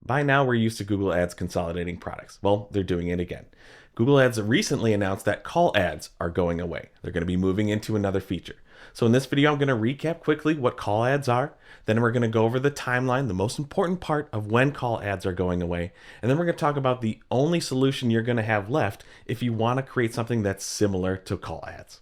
By now, we're used to Google Ads consolidating products. Well, they're doing it again. Google Ads recently announced that call ads are going away. They're going to be moving into another feature. So in this video, I'm going to recap quickly what call ads are. Then we're going to go over the timeline, the most important part of when call ads are going away. And then we're going to talk about the only solution you're going to have left if you want to create something that's similar to call ads.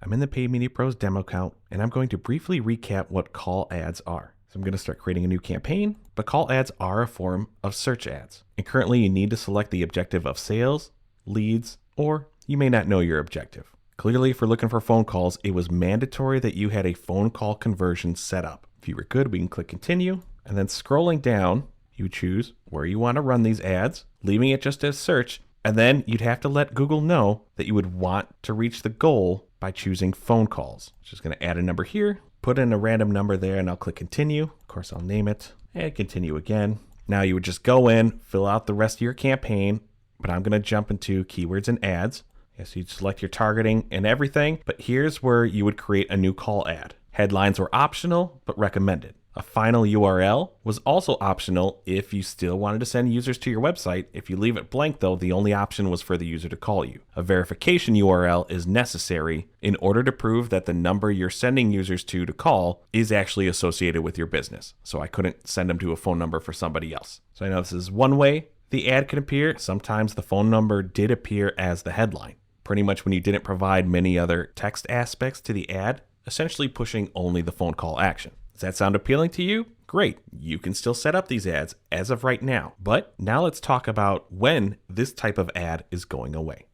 I'm in the Paid Media Pros demo account, and I'm going to briefly recap what call ads are. So I'm going to start creating a new campaign, but call ads are a form of search ads. And currently you need to select the objective of sales, leads, or you may not know your objective. Clearly, if we're looking for phone calls, it was mandatory that you had a phone call conversion set up. If you were good, we can click continue, and then scrolling down, you choose where you want to run these ads, leaving it just as search, and then you'd have to let Google know that you would want to reach the goal by choosing phone calls. Just going to add a number here, put in a random number there, and I'll click continue. Of course, I'll name it and continue again. Now you would just go in, fill out the rest of your campaign, but I'm going to jump into keywords and ads. Yes, you'd select your targeting and everything, but here's where you would create a new call ad. Headlines were optional, but recommended. A final URL was also optional if you still wanted to send users to your website. If you leave it blank though, the only option was for the user to call you. A verification URL is necessary in order to prove that the number you're sending users to call is actually associated with your business. So I couldn't send them to a phone number for somebody else. So I know this is one way the ad can appear. Sometimes the phone number did appear as the headline. Pretty much when you didn't provide many other text aspects to the ad, essentially pushing only the phone call action. Does that sound appealing to you? Great, you can still set up these ads as of right now. But now let's talk about when this type of ad is going away.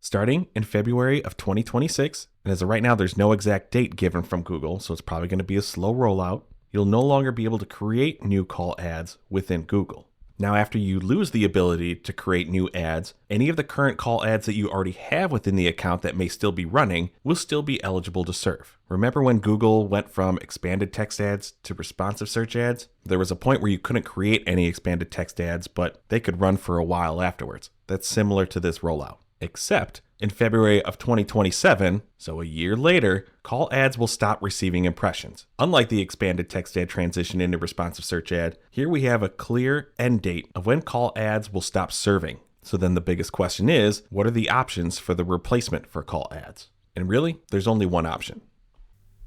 Starting in February of 2026, and as of right now, there's no exact date given from Google, so it's probably going to be a slow rollout. You'll no longer be able to create new call ads within Google. Now, after you lose the ability to create new ads, any of the current call ads that you already have within the account that may still be running will still be eligible to serve. Remember when Google went from expanded text ads to responsive search ads? There was a point where you couldn't create any expanded text ads, but they could run for a while afterwards. That's similar to this rollout. Except in February of 2027, so a year later, call ads will stop receiving impressions. Unlike the expanded text ad transition into responsive search ad, here we have a clear end date of when call ads will stop serving. So then the biggest question is, what are the options for the replacement for call ads? And really, there's only one option.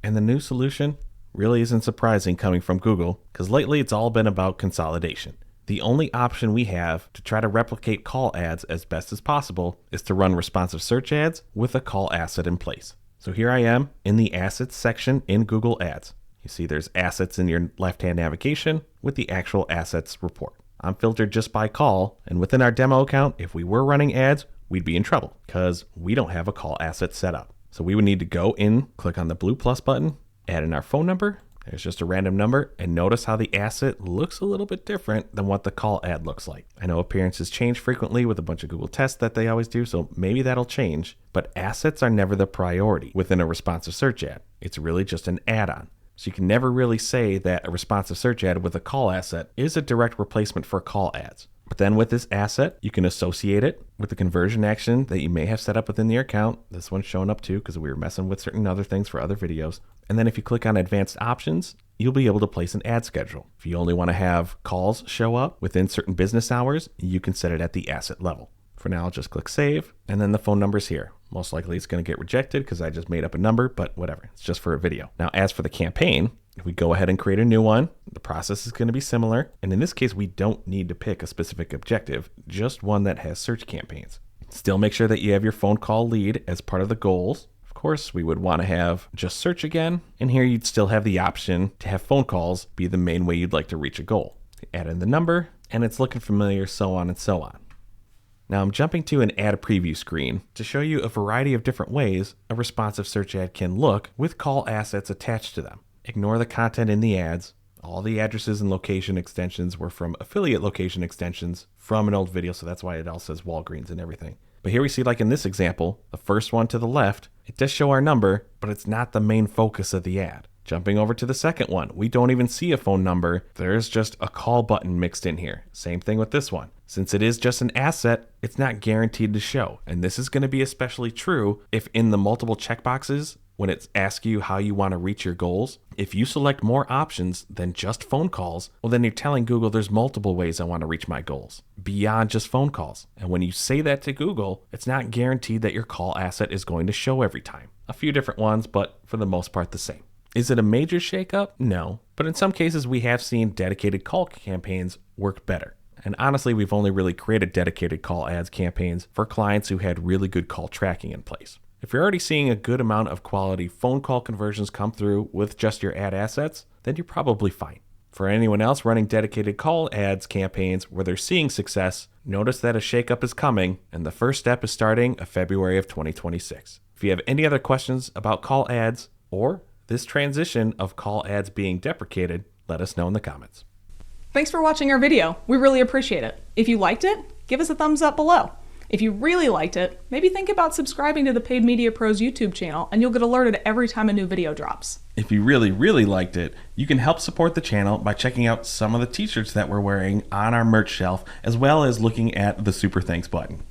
And the new solution really isn't surprising coming from Google, because lately it's all been about consolidation. The only option we have to try to replicate call ads as best as possible is to run responsive search ads with a call asset in place. So here I am in the assets section in Google Ads. You see there's assets in your left-hand navigation with the actual assets report. I'm filtered just by call, and within our demo account, if we were running ads, we'd be in trouble because we don't have a call asset set up. So we would need to go in, click on the blue plus button, add in our phone number. There's just a random number, and notice how the asset looks a little bit different than what the call ad looks like. I know appearances change frequently with a bunch of Google tests that they always do, so maybe that'll change, but assets are never the priority within a responsive search ad. It's really just an add-on. So you can never really say that a responsive search ad with a call asset is a direct replacement for call ads. But then with this asset, you can associate it with the conversion action that you may have set up within your account. This one's showing up too because we were messing with certain other things for other videos. And then if you click on advanced options, you'll be able to place an ad schedule. If you only want to have calls show up within certain business hours, you can set it at the asset level. For now, I'll just click save, and then the phone number's here. Most likely it's going to get rejected because I just made up a number, but whatever, it's just for a video. Now, as for the campaign, if we go ahead and create a new one, the process is going to be similar. And in this case, we don't need to pick a specific objective, just one that has search campaigns. Still make sure that you have your phone call lead as part of the goals. Of course, we would want to have just search again. And here you'd still have the option to have phone calls be the main way you'd like to reach a goal. Add in the number, and it's looking familiar, so on and so on. Now I'm jumping to an ad preview screen to show you a variety of different ways a responsive search ad can look with call assets attached to them. Ignore the content in the ads. All the addresses and location extensions were from affiliate location extensions from an old video, so that's why it all says Walgreens and everything. But here we see, like in this example, the first one to the left, it does show our number, but it's not the main focus of the ad. Jumping over to the second one, we don't even see a phone number. There's just a call button mixed in here. Same thing with this one. Since it is just an asset, it's not guaranteed to show. And this is going to be especially true if in the multiple checkboxes, when it asks you how you want to reach your goals, If you select more options than just phone calls, well, then you're telling Google there's multiple ways I want to reach my goals, beyond just phone calls. And when you say that to Google, it's not guaranteed that your call asset is going to show every time. A few different ones, but for the most part the same. Is it a major shakeup? No. But in some cases, we have seen dedicated call campaigns work better. And honestly, we've only really created dedicated call ads campaigns for clients who had really good call tracking in place. If you're already seeing a good amount of quality phone call conversions come through with just your ad assets, then you're probably fine. For anyone else running dedicated call ads campaigns where they're seeing success, notice that a shakeup is coming, and the first step is starting in February of 2026. If you have any other questions about call ads or this transition of call ads being deprecated, let us know in the comments. Thanks for watching our video. We really appreciate it. If you liked it, give us a thumbs up below. If you really liked it, maybe think about subscribing to the Paid Media Pros YouTube channel and you'll get alerted every time a new video drops. If you really liked it, you can help support the channel by checking out some of the t-shirts that we're wearing on our merch shelf, as well as looking at the Super Thanks button.